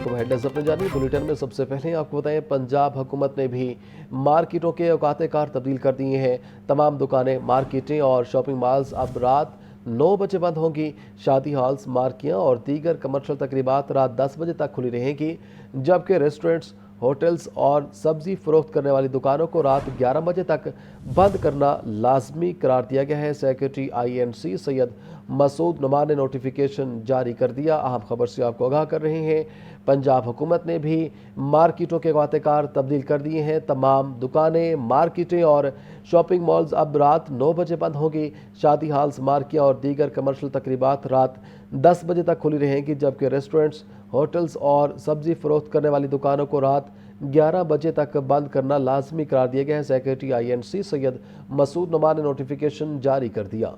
अस्सलामुअलैकुम। हेडलाइंस अपने जानिए बुलेटिन में सबसे पहले आपको बताएं, पंजाब हुकूमत ने भी मार्केटों के औकात कार तब्दील कर दिए हैं। तमाम दुकानें, मार्केटें और शॉपिंग मॉल्स अब रात 9 बजे बंद होंगी। शादी हॉल्स, मार्कियां और दीगर कमर्शियल तकरीबात रात 10 बजे तक खुली रहेंगी, जबकि रेस्टोरेंट्स, होटल्स और सब्जी फरोख्त करने वाली दुकानों को रात 11 बजे तक बंद करना लाजमी करार दिया गया है। सेक्रेटरी INC सैयद मसूद नुमान ने नोटिफिकेशन जारी कर दिया। अहम खबर से आपको आगाह कर रहे हैं, पंजाब हुकूमत ने भी मार्केटों के औकात तब्दील कर दिए हैं। तमाम दुकानें, मार्केटें और शॉपिंग मॉल्स अब रात 9 बजे बंद होंगी। शादी हॉल्स, मार्कियां और दीगर कमर्शियल तकरीबात रात 10 बजे तक खुली रहेंगी, जबकि रेस्टोरेंट्स, होटल्स और सब्जी फरोख्त करने वाली दुकानों को रात 11 बजे तक बंद करना लाजमी करार दिया गया है। सेक्रेटरी INC सैयद मसूद नुमान ने नोटिफिकेशन जारी कर दिया।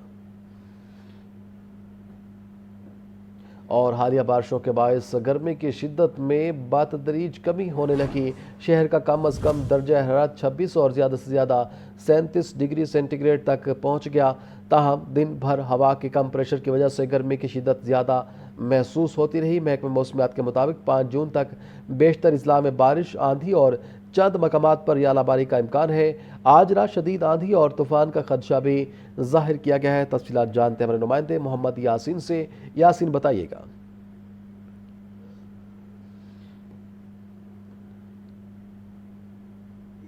और हालिया बारिशों के बायस गर्मी की शिद्दत में बातदरीज कमी होने लगी। शहर का कम अज़ कम दर्जा हरारत 26 और ज़्यादा से ज़्यादा 37 डिग्री सेंटीग्रेड तक पहुँच गया। ताहम दिन भर हवा के कम प्रेशर की वजह से गर्मी की शिद्दत ज़्यादा महसूस होती रही। महकमे मौसमियात के मुताबिक 5 जून तक बेशतर अजला में बारिश, आंधी और चंद मकामात पर यालाबारी का इम्कान है। आज रात शदीद आंधी और तूफान का खदशा भी जाहिर किया गया है। तफसीलात जानते हैं हमारे नुमाइंदे मोहम्मद यासीन से। यासीन, बताइएगा।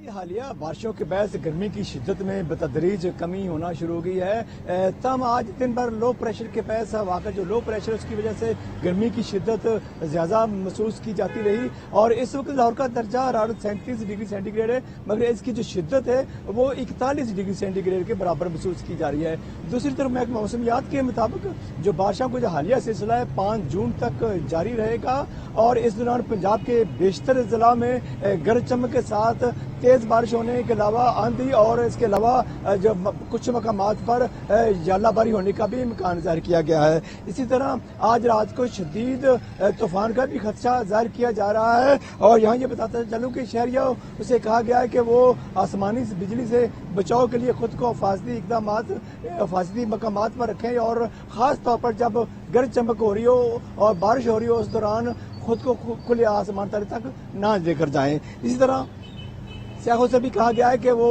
हालिया बारिशों के बाद गर्मी की शिद्दत में बतदरीज कमी होना शुरू हो गई है। तम आज दिन भर लो प्रेशर के पास हवा का जो लो प्रेशर उसकी वजह से गर्मी की शिद्दत ज़्यादा महसूस की जाती रही और इस वक्त लाहौर का दर्जा हरारत 37 डिग्री सेंटीग्रेड है, मगर इसकी जो शिद्दत है वो 41 डिग्री सेंटीग्रेड के बराबर महसूस की जा रही है। दूसरी तरफ महकमा मौसमियात के मुताबिक जो बारिशों का जो हालिया सिलसिला है 5 जून तक जारी रहेगा और इस दौरान पंजाब के बेशतर जिला में गरज चमक के साथ तेज बारिश होने के अलावा आंधी और इसके अलावा जो कुछ मकामात पर यालाबारी होने का भी इम्कान जाहिर किया गया है। इसी तरह आज रात को शदीद तूफान का भी खदशा जाहिर किया जा रहा है और यहाँ ये बताता चलूँ कि शहरियों से कहा गया है कि वो आसमानी बिजली से बचाव के लिए खुद को हिफाजती मकामात पर रखें और ख़ास तौर पर जब गरज चमक हो रही हो और बारिश हो रही हो उस दौरान खुद को खुले आसमान तक ना लेकर जाएं। इसी तरह सियाहों से भी कहा गया है कि वो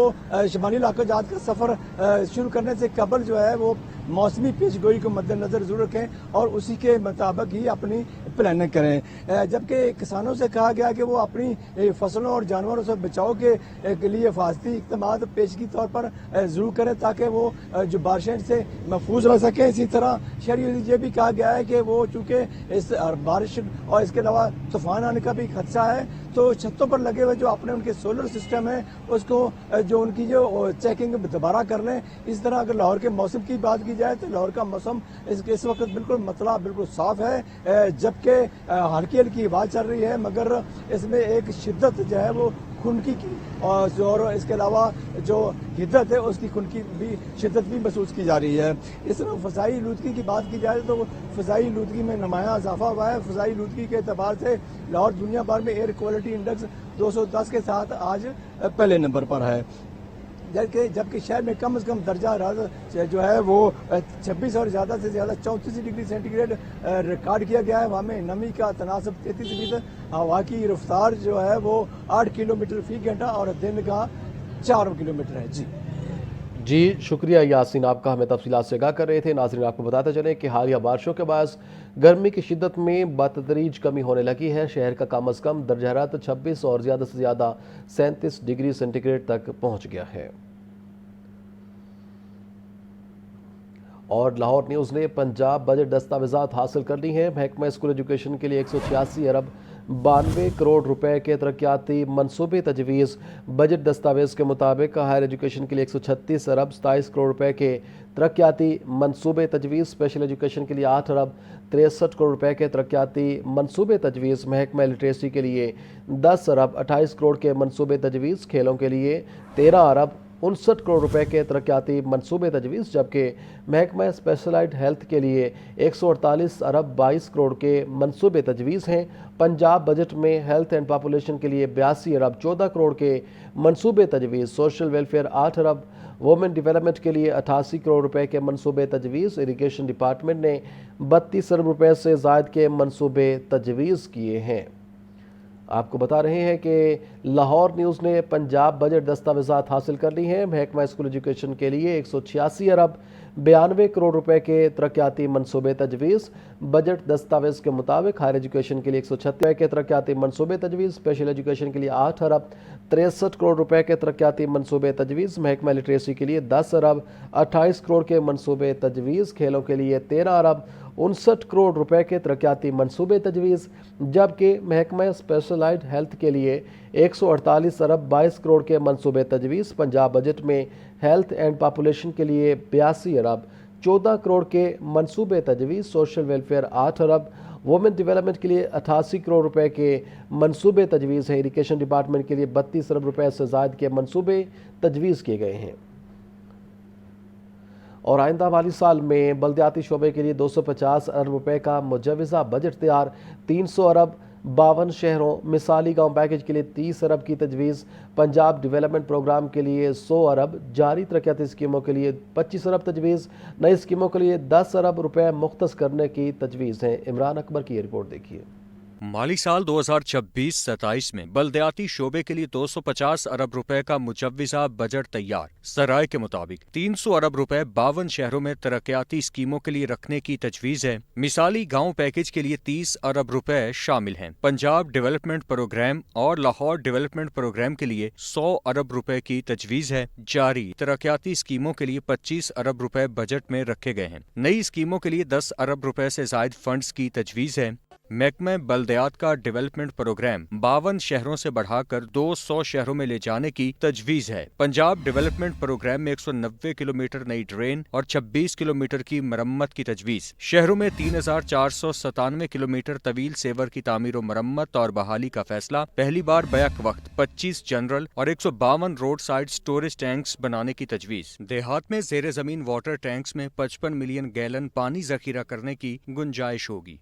शुमाली इलाकों जात का सफ़र शुरू करने से कबल जो है वो मौसमी पेशगोई को मद्देनजर जरूर रखें और उसी के मुताबिक ही अपनी प्लानिंग करें। जबकि किसानों से कहा गया कि वो अपनी फसलों और जानवरों से बचाव के लिए हिफाजती इक़दाम पेशगी तौर पर जरूर करें ताकि वो जो बारिशें से महफूज रह सकें। इसी तरह शहरियों से ये भी कहा गया है कि वो चूँकि इस बारिश और इसके अलावा तूफान आने का भी खदशा है तो छतों पर लगे हुए जो अपने उनके सोलर सिस्टम है उसको जो उनकी जो चेकिंग दोबारा कर लें। इस तरह अगर लाहौर के मौसम की बात की जाए तो लाहौर का मौसम इस वक्त बिल्कुल साफ है, जबकि हल्की हल्की हवा चल रही है, मगर इसमें एक शिद्दत जो है वो खुनकी की और इसके अलावा जो हिद्दत है उसकी खुनकी भी शिद्दत भी महसूस की जा रही है। इस तरह फ़ज़ाई आलूदगी की बात की जाए तो फ़ज़ाई आलूदगी में नुमायाँ इजाफा हुआ है। फ़ज़ाई आलूदगी के एतबार से लाहौर दुनिया भर में एयर क्वालिटी इंडेक्स 210 के साथ आज पहले नंबर पर है, जबकि शहर में कम से कम दर्जा हरारत जो है वो 26 और ज़्यादा से ज़्यादा 34 डिग्री सेंटीग्रेड रिकॉर्ड किया गया है। वहाँ में नमी का तनासब 33%, हवा की रफ्तार जो है वो 8 किलोमीटर फी घंटा और दिन का 4 किलोमीटर है। जी शुक्रिया यासीन, आपका हमें तफसीलात से आगाह कर रहे थे। नाज़रीन, आपको बताते चलें कि हालिया बारिशों के बाद गर्मी की शिद्दत में बतदरीज कमी होने लगी है। शहर का कम अज़ कम दर्जा हरारत 26 और ज़्यादा से ज़्यादा 37 डिग्री सेंटीग्रेड तक पहुँच गया है। और लाहौर न्यूज़ ने पंजाब बजट दस्तावेज़ात हासिल कर ली हैं। महकमा स्कूल एजुकेशन के लिए 186 अरब 92 करोड़ रुपए के तरक्याती मनसूबे तजवीज़। बजट दस्तावेज़ के मुताबिक हायर एजुकेशन के लिए 136 अरब 27 करोड़ रुपए के तरक्याती मनसूबे तजवीज़। स्पेशल एजुकेशन के लिए 8 अरब 63 करोड़ रुपए के तरक्याती मनसूबे तजवीज़। महकमा लिटरेसी के लिए 10 अरब 28 करोड़ के मनसूबे तजवीज़। खेलों के लिए 13 अरब 59 करोड़ रुपए के तरक्याती मनसूबे तजवीज़, जबकि महकमा स्पेशलाइज्ड हेल्थ के लिए 148 अरब 22 करोड़ के मनसूबे तजवीज़ हैं। पंजाब बजट में हेल्थ एंड पॉपुलेशन के लिए 82 अरब 14 करोड़ के मनसूबे तजवीज़। सोशल वेलफेयर 8 अरब, वुमेन डेवलपमेंट के लिए 88 करोड़ रुपए के मनसूबे तजवीज़। इरिगेशन डिपार्टमेंट ने 32 अरब रुपए से ज़ायद के मनसूबे तजवीज़ किए हैं। آپ کو بتا رہے ہیں کہ لاہور نیوز نے پنجاب بجٹ دستاویزات حاصل کر لی ہیں۔ محکمہ اسکول ایجوکیشن کے لیے 186 ارب 92 کروڑ روپے کے ترقیاتی منصوبے تجویز۔ بجٹ دستاویز کے مطابق ہائر ایجوکیشن کے لیے 136 کے ترقیاتی منصوبے تجویز، اسپیشل ایجوکیشن کے لیے 8 ارب 63 کروڑ روپے کے ترقیاتی منصوبے تجویز، محکمہ لٹریسی کے لیے 10 ارب 28 کروڑ کے منصوبے تجویز، کھیلوں کے لیے 13 ارب 59 کروڑ روپے کے ترقیاتی منصوبے تجویز، جبکہ محکمہ اسپیشلائزڈ ہیلتھ کے لیے 148 ارب 22 کروڑ کے منصوبے تجویز۔ پنجاب بجٹ میں ہیلتھ اینڈ پاپولیشن کے لیے 82 ارب 14 کروڑ کے منصوبے تجویز، سوشل ویلفیئر 8 ارب، وومن ڈیولپمنٹ کے لیے 88 کروڑ روپے کے منصوبے تجویز ہیں۔ اریگیشن ڈپارٹمنٹ کے لیے 32 ارب روپے سے زائد کے منصوبے تجویز کیے گئے ہیں۔ اور آئندہ مالی سال میں بلدیاتی شعبے کے لیے 250 ارب روپے کا مجوزہ بجٹ تیار، 300 ارب 52 شہروں، مثالی گاؤں پیکج کے لیے 30 ارب کی تجویز، پنجاب ڈیولپمنٹ پروگرام کے لیے 100 ارب، جاری ترقیاتی اسکیموں کے لیے 25 ارب تجویز، نئی اسکیموں کے لیے 10 ارب روپے مختص کرنے کی تجویز ہے۔ عمران اکبر کی یہ رپورٹ دیکھیے۔ مالی سال 2026-27 میں بلدیاتی شعبے کے لیے 250 ارب روپے کا مجوزہ بجٹ تیار، سرائے کے مطابق 300 ارب روپے 52 شہروں میں ترقیاتی اسکیموں کے لیے رکھنے کی تجویز ہے۔ مثالی گاؤں پیکج کے لیے 30 ارب روپے شامل ہیں۔ پنجاب ڈیولپمنٹ پروگرام اور لاہور ڈیولپمنٹ پروگرام کے لیے 100 ارب روپے کی تجویز ہے۔ جاری ترقیاتی اسکیموں کے لیے 25 ارب روپے بجٹ میں رکھے گئے ہیں۔ نئی اسکیموں کے لیے 10 ارب روپے سے زائد فنڈز کی تجویز ہے۔ محکمہ بلدیات کا ڈیولپمنٹ پروگرام 52 شہروں سے بڑھا کر 200 شہروں میں لے جانے کی تجویز ہے۔ پنجاب ڈیولپمنٹ پروگرام میں 190 کلومیٹر نئی ڈرین اور 26 کلومیٹر کی مرمت کی تجویز۔ شہروں میں 3497 کلومیٹر طویل سیور کی تعمیر و مرمت اور بحالی کا فیصلہ، پہلی بار بیک وقت 25 جنرل اور 152 روڈ سائڈ سٹوریج ٹینکس بنانے کی تجویز۔ دیہات میں زیر زمین واٹر ٹینکس میں 55 ملین گیلن پانی ذخیرہ کرنے کی گنجائش ہوگی۔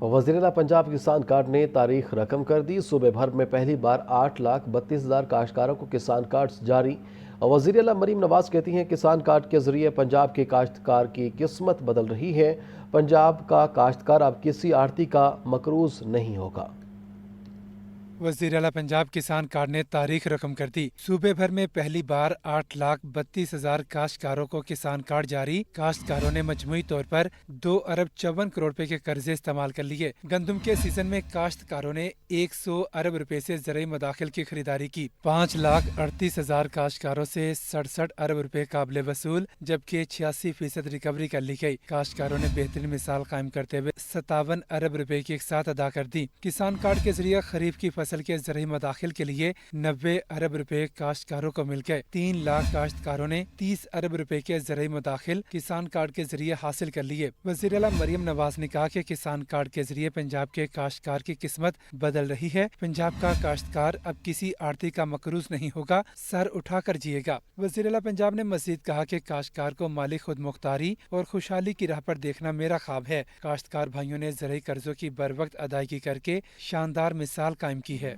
وزیراعلیٰ پنجاب کسان کارڈ نے تاریخ رقم کر دی، صوبے بھر میں پہلی بار 8,32,000 کاشتکاروں کو کسان کارڈز جاری۔ وزیراعلیٰ مریم نواز کہتی ہیں کسان کارڈ کے ذریعے پنجاب کے کاشتکار کی قسمت بدل رہی ہے، پنجاب کا کاشتکار اب کسی آڑتی کا مقروض نہیں ہوگا۔ وزیراعلیٰ پنجاب کسان کارڈ نے تاریخ رقم کر دی، صوبے بھر میں پہلی بار 8,32,000 کاشتکاروں کو کسان کارڈ جاری۔ کاشتکاروں نے مجموعی طور پر 2 ارب 54 کروڑ روپے کے قرضے استعمال کر لیے۔ گندم کے سیزن میں کاشتکاروں نے 100 ارب روپے سے زرعی مداخل کی خریداری کی۔ 5,38,000 کاشتکاروں سے 67 ارب روپے قابل وصول، جبکہ 86% ریکوری کر لی گئی۔ کاشتکاروں نے بہترین مثال قائم کرتے ہوئے 57 ارب روپے کی ایک ساتھ ادا کر دی۔ کسان کارڈ کے ذریعے خریف کی فصل کے زرعی مداخل کے لیے 90 ارب روپے کاشتکاروں کو مل گئے۔ 3 لاکھ کاشتکاروں نے 30 ارب روپے کے زرعی مداخل کسان کارڈ کے ذریعے حاصل کر لیے۔ وزیراعلیٰ مریم نواز نے کہا کہ کسان کارڈ کے ذریعے پنجاب کے کاشتکار کی قسمت بدل رہی ہے، پنجاب کا کاشتکار اب کسی آڑتی کا مقروض نہیں ہوگا، سر اٹھا کر جیے گا۔ وزیراعلیٰ پنجاب نے مزید کہا کہ کاشتکار کو مالی خود مختاری اور خوشحالی کی راہ پر دیکھنا میرا خواب ہے۔ کاشتکار بھائیوں نے زرعی قرضوں کی بروقت ادائیگی کر کے شاندار مثال قائم کی ہے۔